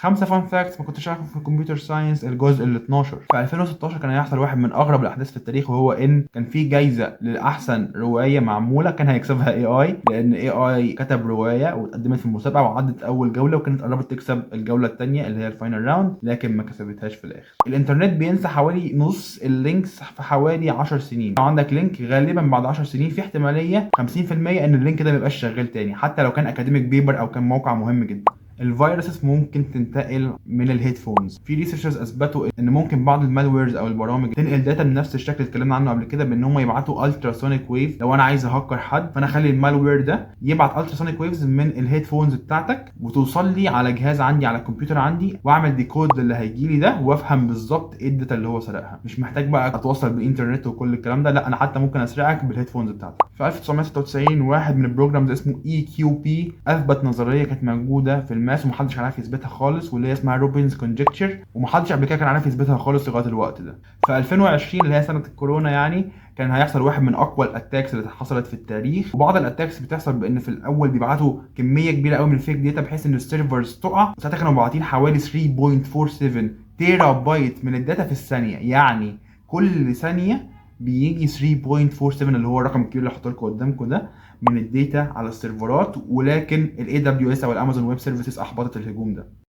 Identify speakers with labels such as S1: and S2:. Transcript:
S1: 5 فان فاكتس ما كنتش عارفه في الكمبيوتر ساينس، الجزء ال 12. في 2016 كان هيحصل واحد من اغرب الاحداث في التاريخ، وهو ان كان في جايزه لاحسن روايه معموله كان هيكسبها اي، لان اي كتب روايه واتقدمت في المسابقه وعدت اول جوله، وكانت قربت تكسب الجوله الثانيه اللي هي الفاينل راوند، لكن ما كسبتهاش في الاخر. الانترنت بينسى حوالي نص اللينكس في حوالي 10 سنين. لو عندك لينك غالبا بعد 10 سنين في احتماليه 50% ان اللينك ده ما يبقاش شغال تاني، حتى لو كان اكاديميك بيبر او كان موقع مهم جدا. الفيروسز ممكن تنتقل من الهيدفونز. في ريسيرشرز اثبتوا ان ممكن بعض المالويرز او البرامج تنقل داتا بنفس الشكل اللي اتكلمنا عنه قبل كده، بان هم يبعتوا التراسونيك ويف. لو انا عايز اهكر حد، فانا اخلي المالوير ده يبعت التراسونيك ويفز من الهيدفونز بتاعتك وتوصل لي على جهاز عندي على الكمبيوتر عندي، واعمل ديكود للي هيجي لي ده وافهم بالظبط ايه الداتا اللي هو سرقها. مش محتاج بقى اتواصل بالانترنت وكل الكلام ده، لا انا حتى ممكن اسرقك بالهيدفونز بتاعتك. في 1996 واحد من البروجرامز اسمه اي كيو بي اثبت نظريه كانت موجوده في الماس ومحدش كان عارف يثبتها خالص، واللي هي اسمها روبنز كونجكتشر، ومحدش قبل كده كان عارف يثبتها خالص لغايه الوقت ده. في 2020 اللي هي سنه الكورونا يعني، كان هيحصل واحد من اقوى الاتاكس اللي حصلت في التاريخ. وبعض الاتاكس بتحصل بان في الاول بيبعتوا كميه كبيره قوي من الفيك داتا بحيث ان السيرفرز تقع، وساعتها كانوا باعتين حوالي 3.47 تيرا بايت من الداتا في الثانيه. يعني كل ثانيه بيجي 3.47 اللي هو الرقم الكبير اللي هحطه لكم قدامكم ده من الداتا على السيرفرات. ولكن الاي دبليو اس او الامازون ويب سيرفيسز احبطت الهجوم ده.